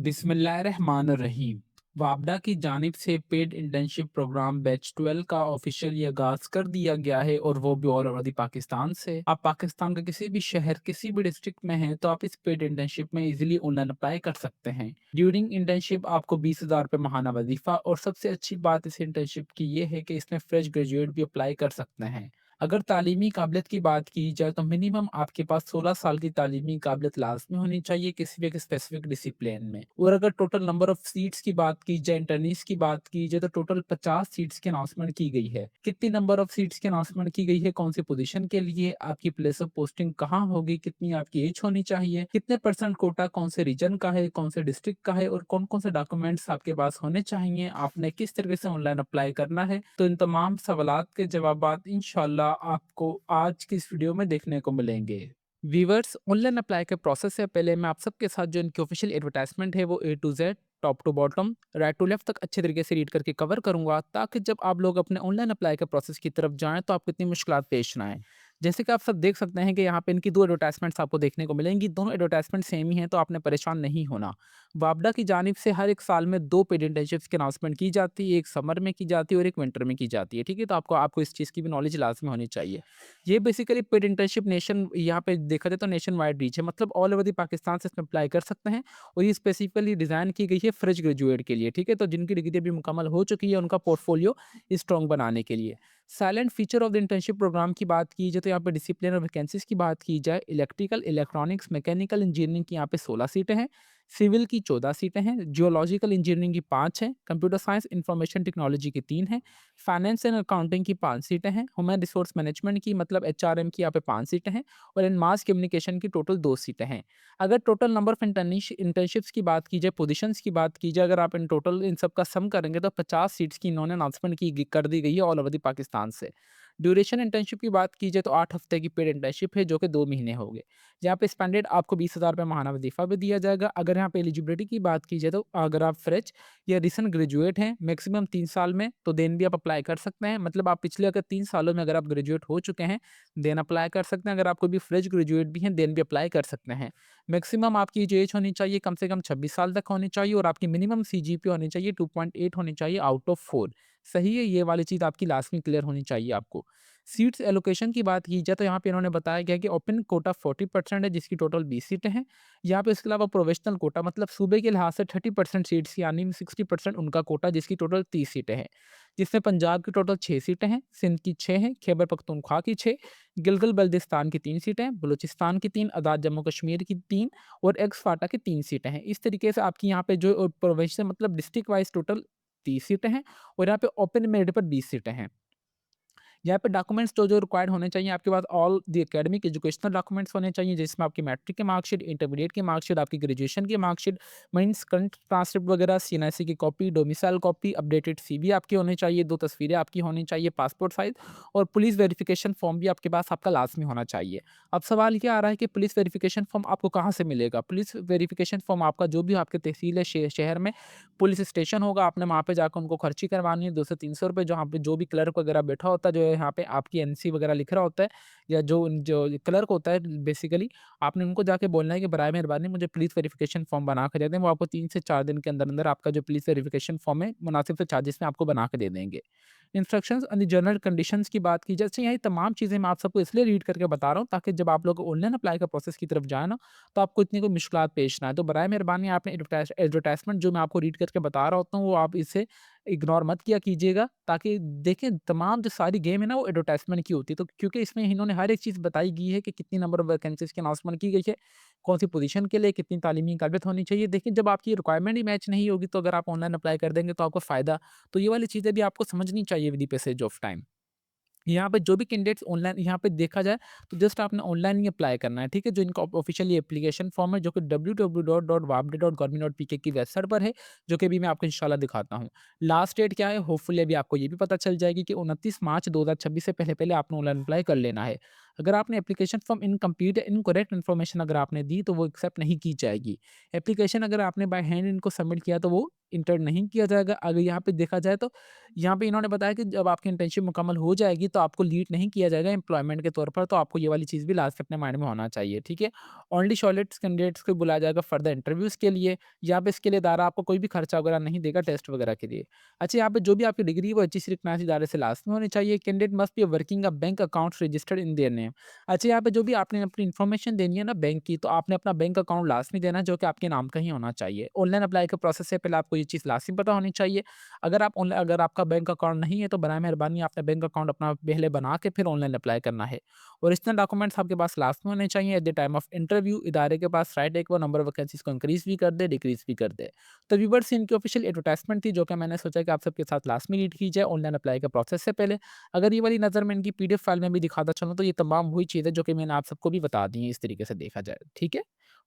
बिस्मिल्लाहिर्रहमानिर्रहीम। वापडा की जानिब से पेड इंटर्नशिप प्रोग्राम बैच 12 का ऑफिशियली आगाज कर दिया गया है और वो भी ऑल ओवर द पाकिस्तान से। आप पाकिस्तान के किसी भी शहर किसी भी डिस्ट्रिक्ट में हैं तो आप इस पेड इंटर्नशिप में इजीली ऑनलाइन अप्लाई कर सकते हैं। ड्यूरिंग इंटर्नशिप आपको 20,000 रुपये माहाना वजीफा और सबसे अच्छी बात इस इंटर्नशिप की ये है कि इसमें फ्रेश ग्रेजुएट भी अप्लाई कर सकते हैं। अगर तालीमी काबिलियत की बात की जाए तो मिनिमम आपके पास 16 साल की तालीमी काबिलियत लाज़मी होनी चाहिए किसी भी एक स्पेसिफिक डिसिप्लिन में। और अगर टोटल नंबर ऑफ सीट्स की बात की जाए, इंटर्नीज़ की बात की जाए तो टोटल 50 सीट्स की अनाउंसमेंट की गई है। कितनी नंबर ऑफ सीट्स की अनाउंसमेंट की गई है, कौन-सी पोज़ीशन के लिए, आपकी प्लेस ऑफ पोस्टिंग कहाँ होगी, कितनी आपकी एज होनी चाहिए, कितने परसेंट कोटा कौन से रीजन का है, कौन से डिस्ट्रिक्ट का है और कौन-कौन से डॉक्यूमेंट्स आपके पास होने चाहिए, आपने किस तरीके से ऑनलाइन अप्लाई करना है। तो इन तमाम सवालात के जवाबात इंशाअल्लाह आपको आज की इस वीडियो में देखने को मिलेंगे। वीवर्स, ऑनलाइन अप्लाई के प्रोसेस से पहले मैं आप सबके साथ जो इनकी ऑफिशियल एडवर्टाइजमेंट है वो A to Z, top to bottom, right to left तक अच्छे तरीके से रीड करके कवर करूंगा ताकि जब आप लोग अपने ऑनलाइन अप्लाई के प्रोसेस की तरफ जाएं तो आपको इतनी मुश्किलात पेश ना आए। जैसे कि आप सब देख सकते हैं कि यहाँ पे इनकी दो एडवर्टाइजमेंट्स आपको देखने को मिलेंगी। दोनों एडवर्टाइजमेंट सेम ही हैं तो आपने परेशान नहीं होना। वापडा की जानिब से हर एक साल में 2 पेड इंटर्नशिप्स की अनाउंसमेंट की जाती है, एक समर में की जाती है और एक विंटर में की जाती है, ठीक है? तो आपको आपको इस चीज़ की भी नॉलेज लाज़मी होनी चाहिए। ये बेसिकली पेड इंटर्नशिप नेशन यहाँ पे देखा जाए तो नेशन वाइड रीच है, मतलब ऑल ओवर द पाकिस्तान से इसमें अप्लाई कर सकते हैं और ये स्पेसिफिकली डिज़ाइन की गई है फ्रेश ग्रेजुएट के लिए, ठीक है? तो जिनकी डिग्री अभी मुकम्मल हो चुकी है, उनका पोर्टफोलियो स्ट्रॉन्ग बनाने के लिए। Silent feature of the internship program की बात की जाए तो यहाँ पे डिसिप्लिन और वैकेंसीज़ की बात की जाए, इलेक्ट्रिकल, इलेक्ट्रॉनिक्स, मैकेनिकल इंजीनियरिंग की यहाँ पे 16 सीटें हैं, सिविल की 14 सीटें हैं, जियोलॉजिकल इंजीनियरिंग की 5 हैं, कंप्यूटर साइंस, इंफॉर्मेशन टेक्नोलॉजी की 3 हैं, फाइनेंस एंड अकाउंटिंग की 5 सीटें हैं, ह्यूमन रिसोर्स मैनेजमेंट की मतलब एचआरएम की यहाँ पे 5 सीटें हैं और इन मास कम्युनिकेशन की टोटल 2 सीटें हैं। अगर टोटल नंबर ऑफ इंटर्नशिप्स की बात की जाए, पोजीशंस की बात की जाए, अगर आप इन टोटल इन सब का सम करेंगे तो 50 सीट्स की इन्होंने अनाउंसमेंट कर दी गई है ऑल ओवर द पाकिस्तान से। ड्यूरेशन इंटर्नशिप की बात की जाए तो 8 हफ्ते की पेड इंटर्नशिप है जो कि 2 महीने हो गए। यहाँ पे स्पेंडेड आपको 20,000 रुपये माहाना वजीफा भी दिया जाएगा। अगर यहाँ पे एलिजिबिलिटी की बात की जाए तो अगर आप फ्रेश या रिसेंट ग्रेजुएट हैं मैक्सिमम 3 साल में तो देन भी आप अप्लाई कर सकते हैं। मतलब आप पिछले अगर 3 सालों में अगर आप ग्रेजुएट हो चुके हैं देन अप्लाई कर सकते हैं। अगर आप कोई भी फ्रेश ग्रेजुएट भी हैं देन भी अप्लाई कर सकते हैं। मैक्सिमम आपकी जो एज होनी चाहिए कम से कम 26 साल तक होनी चाहिए और आपकी मिनिमम सीजीपीए होनी चाहिए 2.8 होनी चाहिए आउट ऑफ 4। सही है, ये वाली चीज़ आपकी लास्ट में क्लियर होनी चाहिए आपको। सीट्स एलोकेशन की बात की जाए तो यहाँ पे इन्होंने बताया गया कि ओपन कोटा 40% है जिसकी टोटल 20 सीटें हैं। यहाँ पे इसके अलावा प्रोविजनल कोटा मतलब सूबे के लिहाज से 30% सीट्स यानी 60% उनका कोटा जिसकी टोटल 30 सीटें हैं। जिसमें पंजाब की टोटल 6 सीटें हैं, सिंध की 6 हैं, खैबर पख्तूनख्वा की 6, गिलगित बल्तिस्तान की 3 सीटें हैं, बलूचिस्तान की 3, आज़ाद जम्मू कश्मीर की 3 और एक्स फाटा की 3 सीटें हैं। इस तरीके से आपकी यहाँ पे जो प्रोविंशियल मतलब डिस्ट्रिक्ट वाइज़ टोटल 30 सीटें हैं और यहाँ पे ओपन मेरिट पर 20 सीटें हैं। यहाँ पे डॉक्यूमेंट्स जो रिक्वायर्ड होने चाहिए आपके पास all the academic educational documents होने चाहिए जिसमें आपकी मैट्रिक की मार्कशीट, इंटरमीडिएट की मार्कशीट, आपकी ग्रेजुएशन की मार्कशीट, मीन्स करंट ट्रांसक्रिप्ट वगैरह, सीएनआईसी की copy, domicile copy, updated CV आपकी होनी चाहिए, 2 तस्वीरें आपकी होनी चाहिए पासपोर्ट साइज़ और पुलिस वेरिफिकेशन फॉर्म भी आपके पास आपका लाज़मी होना चाहिए। अब सवाल ये आ रहा है कि पुलिस वेरिफिकेशन फॉर्म आपको कहाँ से मिलेगा? पुलिस वेरिफिकेशन फॉर्म आपका जो भी आपके तहसील है शहर में पुलिस स्टेशन होगा, आपने वहाँ पे जाकर उनको खर्ची करवानी है 200 से 300 रुपए, जहाँ पे जो भी क्लर्क वगैरह बैठा होता है, जो है यहाँ पे आपकी एनसी वगैरह लिख रहा होता है या जो क्लर्क होता है बेसिकली, आपने उनको जाके बोलना है कि बराए मेहरबानी मुझे पुलिस वेरिफिकेशन फॉर्म बना के दे दें। वो आपको 3 से 4 दिन के अंदर-अंदर आपका जो पुलिस वेरिफिकेशन फॉर्म है, मुनासिब से चार्जेस में आपको बना के दे देंगे। इंस्ट्रक्शंस एंड जनरल कंडीशंस की बात की जाए, अच्छा ये तमाम चीज़ें मैं आप सबको इसलिए रीड करके बता रहा हूँ ताकि जब आप लोग ऑनलाइन अप्लाई का प्रोसेस की तरफ जाए ना, तो आपको इतनी कोई मुश्किलात पेश ना आए। तो बराए मेहरबानी आपने एडवर्टाइज़मेंट जो मैं आपको रीड करके बता रहा होता हूँ, वो आप इसे इग्नोर मत किया कीजिएगा ताकि देखें तमाम जो सारी गेम है ना वो एडवर्टाइज़मेंट की होती है। तो क्योंकि इसमें इन्होंने हर एक चीज़ बताई गई है कि कितनी नंबर ऑफ वैकेंसीज़ की अनाउंसमेंट की गई है, कौन-सी पोज़ीशन के लिए कितनी तालीमी काबिलियत होनी चाहिए। देखिए जब आपकी रिक्वायरमेंट ही मैच नहीं होगी तो अगर आप ऑनलाइन अप्लाई कर देंगे तो आपको फ़ायदा। तो ये वाली चीज़ें भी आपको समझनी चाहिए with the passage of time. यहाँ पे जो भी कैंडिडेट्स ऑनलाइन यहाँ पे देखा जाए तो जस्ट आपने ऑनलाइन ही अप्लाई करना है, ठीक है? जो इनका ऑफिशियल एप्लीकेशन फॉर्म है जो कि www.wapde.gov.pk की वेबसाइट पर है, जो कि अभी मैं आपको इंशाल्लाह दिखाता हूँ। लास्ट डेट क्या है? होपफुली अभी आपको ये भी पता चल जाएगी कि 29 मार्च 2026 से पहले-पहले आपने ऑनलाइन अप्लाई कर लेना है। अगर आपने एप्लीकेशन फॉर्म इनकम्प्लीट या इनकरेक्ट इन्फॉर्मेशन अगर आपने दी तो वो एक्सेप्ट नहीं की जाएगी। एप्लीकेशन अगर आपने बाय हैंड इनको सबमिट किया तो वो इंटर नहीं किया जाएगा। अगर यहाँ पे देखा जाए तो यहाँ पे इन्होंने बताया कि जब आपकी इंटर्नशिप मुकम्मल हो जाएगी तो आपको लीड नहीं किया जाएगा एम्प्लॉयमेंट के तौर पर, तो आपको ये वाली चीज़ भी लास्ट में अपने माइंड में होना चाहिए, ठीक है? ओनली शॉर्टलिस्ट कैंडिडेट्स को बुलाया जाएगा फर्दर इंटरव्यूज़ के लिए। यहाँ पे इसके लिए इदारा आपको कोई भी खर्चा वगैरह नहीं देगा टेस्ट वगैरह के लिए। अच्छा, यहाँ पे जो भी आपकी डिग्री है वो अच्छी सी रिकग्नाइज्ड इदारे से लास्ट में होनी चाहिए। Candidate must be working a bank accounts registered in their name. अच्छा, यहाँ पे जो भी आपने अपनी इन्फॉर्मेशन देनी है ना बैंक की, तो आपने अपना बैंक अकाउंट लास्ट में देना है जो कि आपके नाम का ही होना चाहिए। ऑनलाइन अप्लाई के प्रोसेस से पहले आपको ये चीज़ लास्ट में पता होनी चाहिए। अगर आपका बैंक अकाउंट नहीं है तो बराए मेहरबानी आपने बैंक अकाउंट अपना पहले बना के फिर ऑनलाइन अप्लाई करना है। ओरिजिनल डॉक्यूमेंट्स आपके पास लास्ट में होने चाहिए at the time of interview. इदारे के पास राइट है कि वो नंबर ऑफ वैकेंसीज को इंक्रीज भी कर दे, डिक्रीज भी कर दे। तो व्यूअर्स, इनकी ऑफिशियल एडवर्टाइजमेंट थी जो कि मैंने सोचा कि आप सबके साथ लास्ट में रीड की जाए ऑनलाइन अप्लाई के प्रोसेस से पहले। अगर ये वाली नज़र मैं इनकी पीडीएफ फाइल में भी दिखाता चलूँ तो ये तमाम वही चीज़ें जो कि मैंने आप सबको भी बता दी हैं इस तरीके से देखा जाए, ठीक है?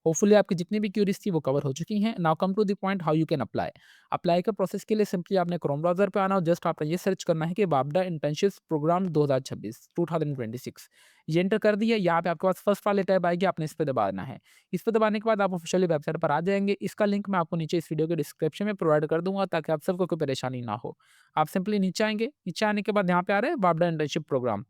होपफुली आपकी जितनी भी क्यूरीज़ थी वो कवर हो चुकी हैं। Now come to the point how you can apply. Apply के प्रोसेस के लिए सिंपली आपने क्रोम ब्राउज़र पे आना और जस्ट आपने ये सर्च करना है कि वापडा इंटर्नशिप्स प्रोग्राम 2026 ये एंटर कर दिया। यहाँ पे आपके पास फर्स्ट वाली टैब आएगी, आपने इस पे दबाना है। इस पे दबाने के बाद आप ऑफिशियली वेबसाइट पर आ जाएँगे। इसका लिंक मैं आपको नीचे इस वीडियो के डिस्क्रिप्शन में प्रोवाइड कर दूँगा ताकि आप सबको कोई परेशानी ना हो। आप सिंपली नीचे आएँगे, नीचे आने के बाद यहाँ पे आ रहा है वापडा इंटर्नशिप प्रोग्राम।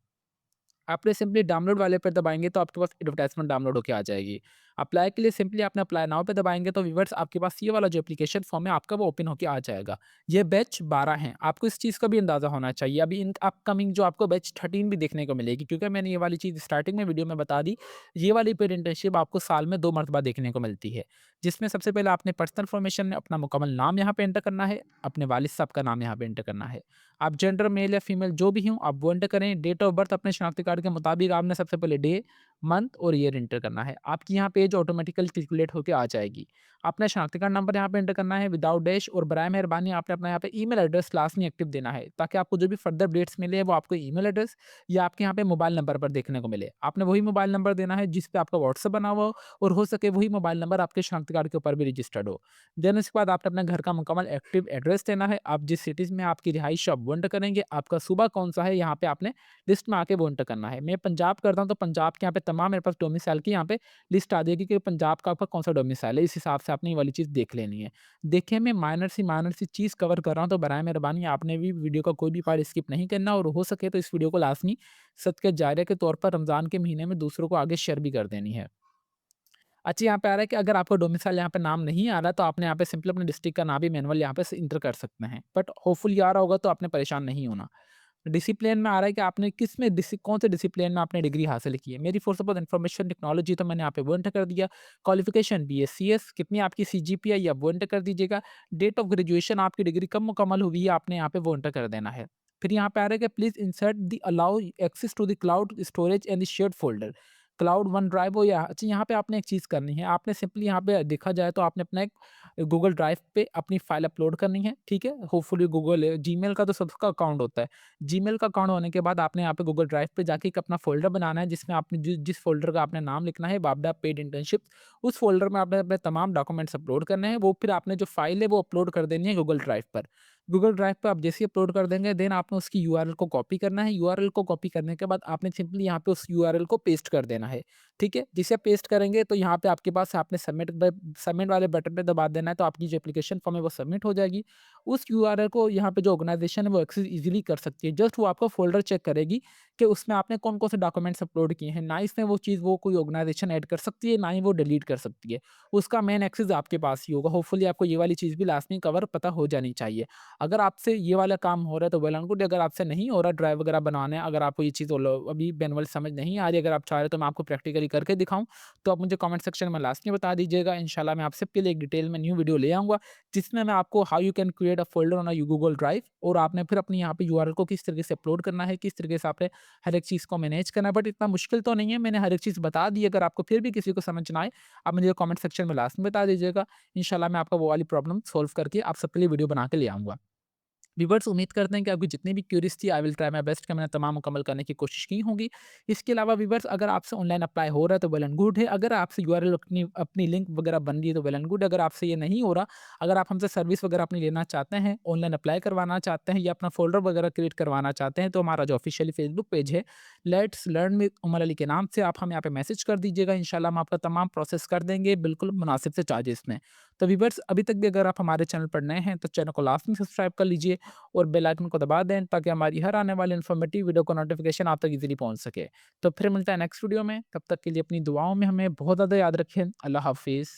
आपने सिंपली डाउनलोड वाले पे दबाएँगे तो आपके पास एडवर्टाइज़मेंट डाउनलोड होके आ जाएगी। अप्लाई के लिए सिंपली आपने अप्लाई नाउ पे दबाएँगे तो व्यूअर्स आपके पास ये वाला जो एप्लीकेशन फॉर्म है आपका वो ओपन होके आ जाएगा। ये बैच 12 हैं, आपको इस चीज़ का भी अंदाज़ा होना चाहिए। अभी इन अपकमिंग जो आपको बैच 13 भी देखने को मिलेगी क्योंकि मैंने ये वाली चीज़ स्टार्टिंग में वीडियो में बता दी। ये वाली पेड इंटर्नशिप आपको साल में 2 मर्तबा देखने को मिलती है। जिसमें सबसे पहले आपने पर्सनल इन्फॉर्मेशन में अपना मुकम्मल नाम यहाँ पे एंटर करना है, अपने वालिद साहब का नाम यहाँ पे एंटर करना है। आप जेंडर मेल या फीमेल जो भी हों आप वो एंटर करें। डेट ऑफ बर्थ अपने शनाख्ती कार्ड के मुताबिक आपने सबसे पहले डे, मंथ और ईयर एंटर करना है। आपकी यहाँ पे एज ऑटोमेटिकली कैलकुलेट होके आ जाएगी। अपना शनाख्ती कार्ड नंबर यहाँ पे एंटर करना है विदाउट डैश और बराए मेहरबानी आपने अपना यहाँ पे ईमेल एड्रेस लास्ट में एक्टिव देना है ताकि आपको जो भी फर्दर अपडेट्स मिले वो आपको ईमेल एड्रेस या आपके यहाँ पे मोबाइल नंबर पर देखने को मिले। आपने वही मोबाइल नंबर देना है जिस पे आपका व्हाट्सएप बना हुआ हो और हो सके वही मोबाइल नंबर आपके शनाख्ती कार्ड के ऊपर भी रजिस्टर्ड हो। देन उसके बाद आपने अपने घर का मुकम्मल एक्टिव एड्रेस देना है। आप जिस सिटीज़ में आपकी रिहाइश आप वो एंटर करेंगे, आपका सूबा कौन-सा है यहाँ पे आपने लिस्ट में आके वो एंटर करना है। मैं पंजाब करता हूँ तो पंजाब के यहाँ पे तमाम मेरे पास डोमिसाइल की यहाँ पे लिस्ट आ जाएगी कि पंजाब का आपका कौन-सा डोमिसाइल है, इस हिसाब से आपने ये वाली चीज़ देख लेनी है। देखिए मैं माइनर सी चीज़ कवर कर रहा हूँ तो बराए मेहरबानी आपने भी वीडियो का कोई भी पार्ट स्किप नहीं करना और हो सके तो इस वीडियो को लाज़मी सदक़े जारिया के तौर पर रमज़ान के महीने में दूसरों को आगे शेयर भी कर देनी है। अच्छा, यहाँ पे आ रहा है कि अगर आपका डोमिसाइल यहाँ पे नाम नहीं आ रहा तो आपने यहाँ पे सिंपली अपने डिस्ट्रिक्ट का नाम भी मैनुअल यहाँ पे इंटर कर सकते हैं। बट होपफुली आ रहा होगा तो आपने परेशान नहीं होना। डिसिप्लिन में आ रहा है कि आपने किस में कौन से डिसिप्लिन में आपने डिग्री हासिल की है। मेरी फोर्स ऑफ इन्फॉर्मेशन टेक्नोलॉजी तो मैंने यहाँ पे वो एंटर कर दिया। क्वालिफिकेशन बीएससीएस, कितनी आपकी सीजीपीए या वो एंटर कर दीजिएगा। डेट ऑफ ग्रेजुएशन आपकी डिग्री कब मुकम्मल हुई है आपने यहाँ पे वो एंटर कर देना है। फिर यहाँ पे आ रहा है कि please insert the allow access to the cloud storage and the shared folder. Cloud one drive हो या अच्छा, यहाँ पे आपने एक चीज़ करनी है। आपने सिंपली यहाँ पे देखा जाए तो आपने अपना एक गूगल ड्राइव पे अपनी फाइल अपलोड करनी है, ठीक है? होपफुली गूगल जीमेल का तो सबका अकाउंट होता है। जीमेल का अकाउंट होने के बाद आपने यहाँ पे गूगल ड्राइव पे जाके एक अपना फ़ोल्डर बनाना है जिसमें आपने जिस फ़ोल्डर का आपने नाम लिखना है वापडा पेड इंटर्नशिप, उस फ़ोल्डर में आपने अपने तमाम डॉक्यूमेंट्स अपलोड करने हैं। वो फिर आपने जो फ़ाइल है वो अपलोड कर देनी है गूगल ड्राइव पर। गूगल ड्राइव पे आप जैसे ही अपलोड कर देंगे देन आपने उसकी यूआरएल को कॉपी करना है। यूआरएल को कॉपी करने के बाद आपने सिंपली यहाँ पे उस यूआरएल को पेस्ट कर देना है, ठीक है? जिसे पेस्ट करेंगे तो यहाँ पे आपके पास आपने सबमिट वाले बटन पे दबा देना है तो आपकी जो एप्लीकेशन फॉर्म है वो सबमिट हो जाएगी। उस यूआरएल को यहाँ पे जो ऑर्गेनाइज़ेशन है वो एक्सेस ईज़िली कर सकती है। जस्ट वो आपका फ़ोल्डर चेक करेगी कि उसमें आपने कौन-कौन से डॉक्यूमेंट्स अपलोड किए हैं। ना इसमें वो चीज़ वो कोई ऑर्गेनाइज़ेशन ऐड कर सकती है, ना ही वो डिलीट कर सकती है। उसका मेन एक्सेस आपके पास ही होगा। होपफुली आपको ये वाली चीज़ भी लास्ट में कवर पता हो जानी चाहिए। अगर आपसे ये वाला काम हो रहा है तो वेल एंड गुड, अगर आपसे नहीं हो रहा ड्राइव वगैरह बनाना है, अगर आपको ये चीज़ अभी मैनुअल समझ नहीं आ रही, अगर आप चाह रहे हो तो मैं आपको प्रैक्टिकली करके दिखाऊँ, तो आप मुझे कमेंट सेक्शन में लास्ट में बता दीजिएगा। इंशाल्लाह मैं आप सबके लिए एक डिटेल में न्यू वीडियो ले आऊँगा, जिसमें मैं आपको how you can create a folder on a Google drive और आपने फिर अपनी यहाँ पे यूआरएल को किस तरीके से अपलोड करना है, किस तरीके से आपने हर एक चीज़ को मैनेज करना है। बट इतना मुश्किल तो नहीं है, मैंने हर एक चीज़ बता दी। अगर आपको फिर भी किसी को समझ ना आए, आप मुझे कमेंट सेक्शन में लास्ट में बता दीजिएगा। इंशाल्लाह मैं आपका वो वाली प्रॉब्लम सॉल्व करके आप सबके लिए वीडियो बना के ले आऊँगा। व्यूअर्स उम्मीद करते हैं कि आपकी जितनी भी क्यूरीज़ थी I will try my best कि मैंने तमाम मुकम्मल करने की कोशिश की होंगी। इसके अलावा व्यूअर्स अगर आपसे ऑनलाइन अप्लाई हो रहा है तो वेल एंड गुड है, अगर आपसे यूआरएल अपनी अपनी लिंक वगैरह बन रही है तो वेल एंड गुड है, अगर आपसे ये नहीं हो रहा, अगर आप हमसे सर्विस वगैरह अपनी लेना चाहते हैं, ऑनलाइन अप्लाई करवाना चाहते हैं या अपना फ़ोल्डर वगैरह क्रिएट करवाना चाहते हैं तो हमारा जो ऑफ़िशियली फ़ेसबुक पेज है, let's learn with Umar Ali के नाम से आप हमें यहाँ पे मैसेज कर दीजिएगा, इंशाल्लाह हम आपका तमाम प्रोसेस कर देंगे बिल्कुल मुनासिब से चार्जेस में। तो व्यूअर्स अभी तक भी अगर आप हमारे चैनल पर नए हैं तो चैनल को लाज़मी सब्सक्राइब कर लीजिए और बेल आइकन को दबा दें ताकि हमारी हर आने वाली इन्फॉर्मेटिव वीडियो का नोटिफिकेशन आप तक इजीली पहुंच सके। तो फिर मिलता है नेक्स्ट वीडियो में, तब तक के लिए अपनी दुआओं में हमें बहुत ज़्यादा याद रखें। अल्लाह हाफिज़।